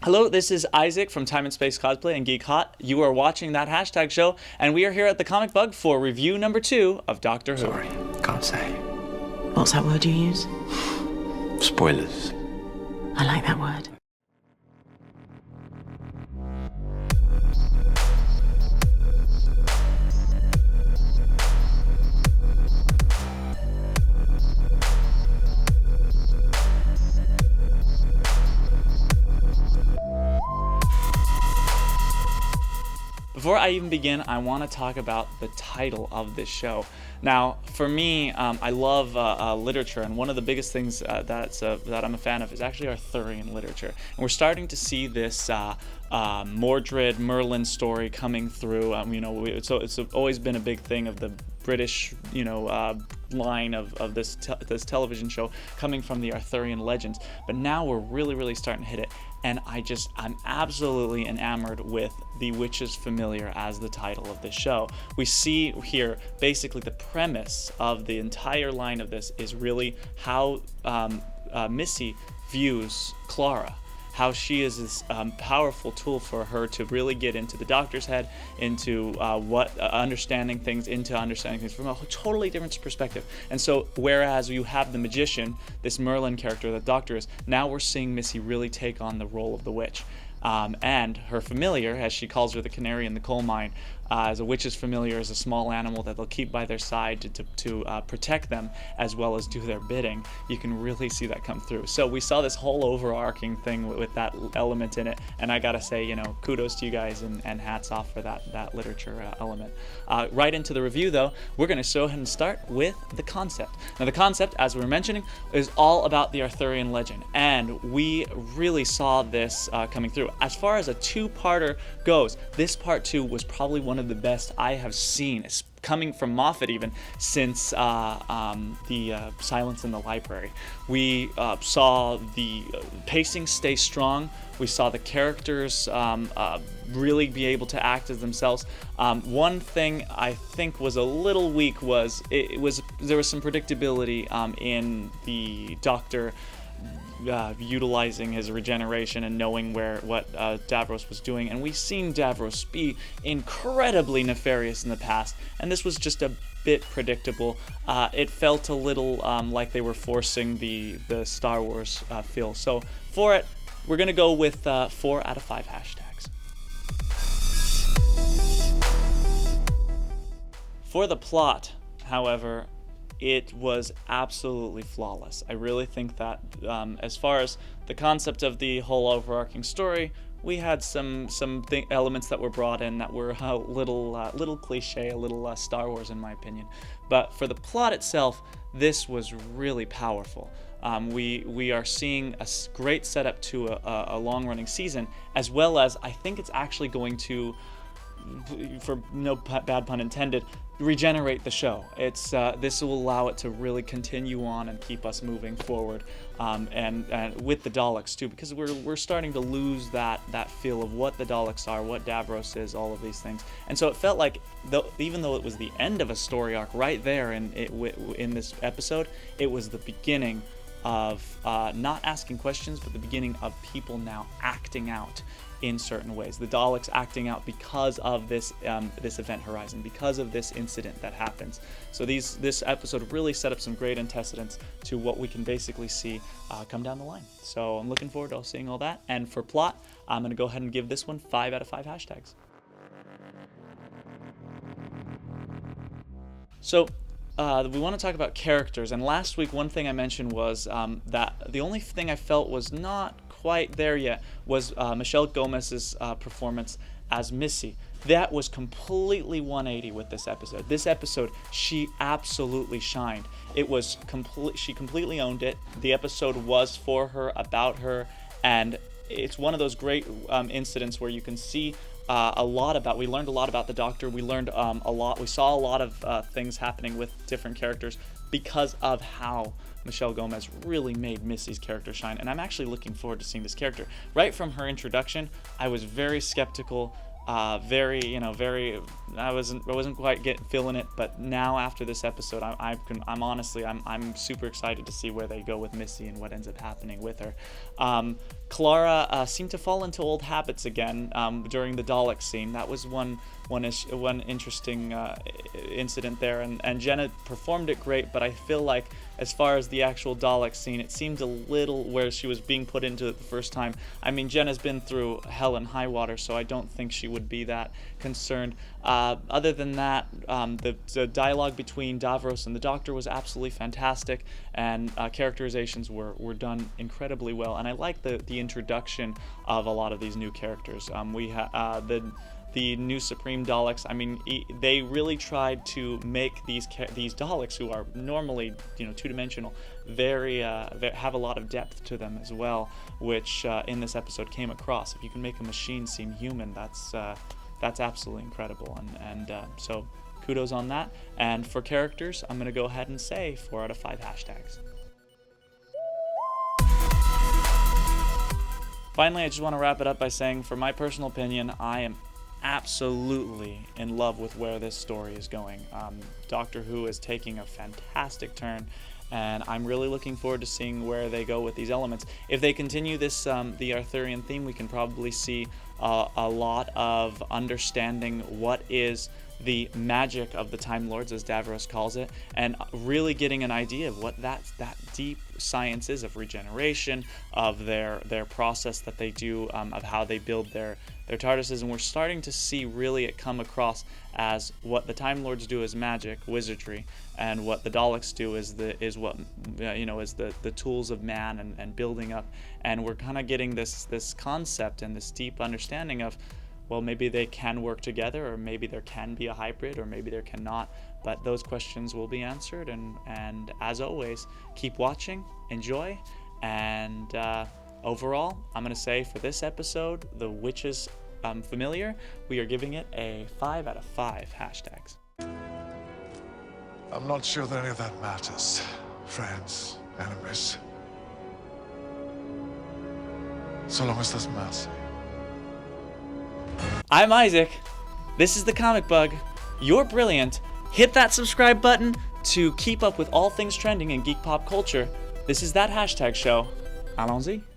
Hello, this is Isaac from Time and Space Cosplay and Geek Hot. You are watching that hashtag show, and we are here at the Comic Bug for review number 2 of Doctor Who. Sorry, can't say. What's that word you use? Spoilers. I like that word. Before I even begin, I want to talk about the title of this show. Now, for me, I love literature, and one of the biggest things that I'm a fan of is actually Arthurian literature. And we're starting to see this Mordred Merlin story coming through. So it's always been a big thing of the British, line of this television show coming from the Arthurian legends. But now we're really starting to hit it. And I'm absolutely enamored with The Witch's Familiar as the title of this show. We see here basically the premise of the entire line of this is really how Missy views Clara. How she is this powerful tool for her to really get into the Doctor's head, into understanding things from a totally different perspective. And so, whereas you have the magician, this Merlin character that Doctor is, now we're seeing Missy really take on the role of the witch. And her familiar, as she calls her, the canary in the coal mine, as a witch's familiar is a small animal that they'll keep by their side to protect them as well as do their bidding. You can really see that come through. So we saw this whole overarching thing with that element in it, and I gotta say, kudos to you guys and hats off for that literature element. Right into the review though, we're gonna go ahead and start with the concept. Now the concept, as we were mentioning, is all about the Arthurian legend, and we really saw this coming through. As far as a two-parter goes, this part 2 was probably one of the best I have seen. It's coming from Moffat even since the Silence in the Library. We saw the pacing stay strong. We saw the characters really be able to act as themselves. One thing I think was a little weak was there was some predictability in the Doctor utilizing his regeneration and knowing what Davros was doing, and we've seen Davros be incredibly nefarious in the past, and this was just a bit predictable. It felt a little like they were forcing the Star Wars feel. So for it, we're gonna go with 4 out of 5 hashtags. For the plot, however, it was absolutely flawless. I really think that as far as the concept of the whole overarching story, we had some elements that were brought in that were a little cliche, a little Star Wars in my opinion. But for the plot itself, this was really powerful. We are seeing a great setup to a long-running season, as well as I think it's actually going to, for no bad pun intended, regenerate the show. This will allow it to really continue on and keep us moving forward, and with the Daleks too, because we're starting to lose that feel of what the Daleks are, what Davros is, all of these things. And so it felt like even though it was the end of a story arc right there in this episode, it was the beginning of not asking questions, but the beginning of people now acting out in certain ways. The Daleks acting out because of this event horizon, because of this incident that happens. So this episode really set up some great antecedents to what we can basically see come down the line. So I'm looking forward to seeing all that. And for plot, I'm going to go ahead and give this one 5 out of 5 hashtags. So we want to talk about characters, and last week one thing I mentioned was that the only thing I felt was not quite there yet was Michelle Gomez's performance as Missy. That was completely 180 with this episode. This episode, she absolutely shined. It was she completely owned it. The episode was for her, about her, and it's one of those great incidents where you can see we learned a lot about the Doctor. We learned we saw a lot of things happening with different characters because of how Michelle Gomez really made Missy's character shine, and I'm actually looking forward to seeing this character. Right from her introduction, I was very skeptical, very I wasn't quite feeling it, but now after this episode, I'm honestly super excited to see where they go with Missy and what ends up happening with her. Clara seemed to fall into old habits again during the Dalek scene. That was one interesting incident there, and Jenna performed it great, but I feel like as far as the actual Dalek scene, it seemed a little where she was being put into it the first time. I mean, Jenna's been through hell and high water, so I don't think she would be that concerned. Other than that, the dialogue between Davros and the Doctor was absolutely fantastic, and characterizations were done incredibly well, and I like the introduction of a lot of these new characters. The new Supreme Daleks, I mean, they really tried to make these Daleks, who are normally, two-dimensional, have a lot of depth to them as well, which in this episode came across. If you can make a machine seem human, that's absolutely incredible, and so kudos on that. And for characters, I'm going to go ahead and say 4 out of 5 hashtags. Finally, I just want to wrap it up by saying, for my personal opinion, I am absolutely in love with where this story is going. Doctor Who is taking a fantastic turn, and I'm really looking forward to seeing where they go with these elements. If they continue this, the Arthurian theme, we can probably see a lot of understanding what is the magic of the Time Lords, as Davros calls it, and really getting an idea of what that deep science is of regeneration, of their process that they do, of how they build their TARDISes, and we're starting to see really it come across as what the Time Lords do is magic, wizardry, and what the Daleks do is the tools of man and building up, and we're kind of getting this concept and this deep understanding of, well, maybe they can work together, or maybe there can be a hybrid, or maybe there cannot. But those questions will be answered, and as always, keep watching, enjoy, and overall, I'm going to say for this episode, The Witch is Familiar, we are giving it a 5 out of 5 hashtags. I'm not sure that any of that matters. Friends, enemies. So long as there's mercy. I'm Isaac. This is the Comic Bug. You're brilliant. Hit that subscribe button to keep up with all things trending in geek pop culture. This is That Hashtag Show. Allons-y.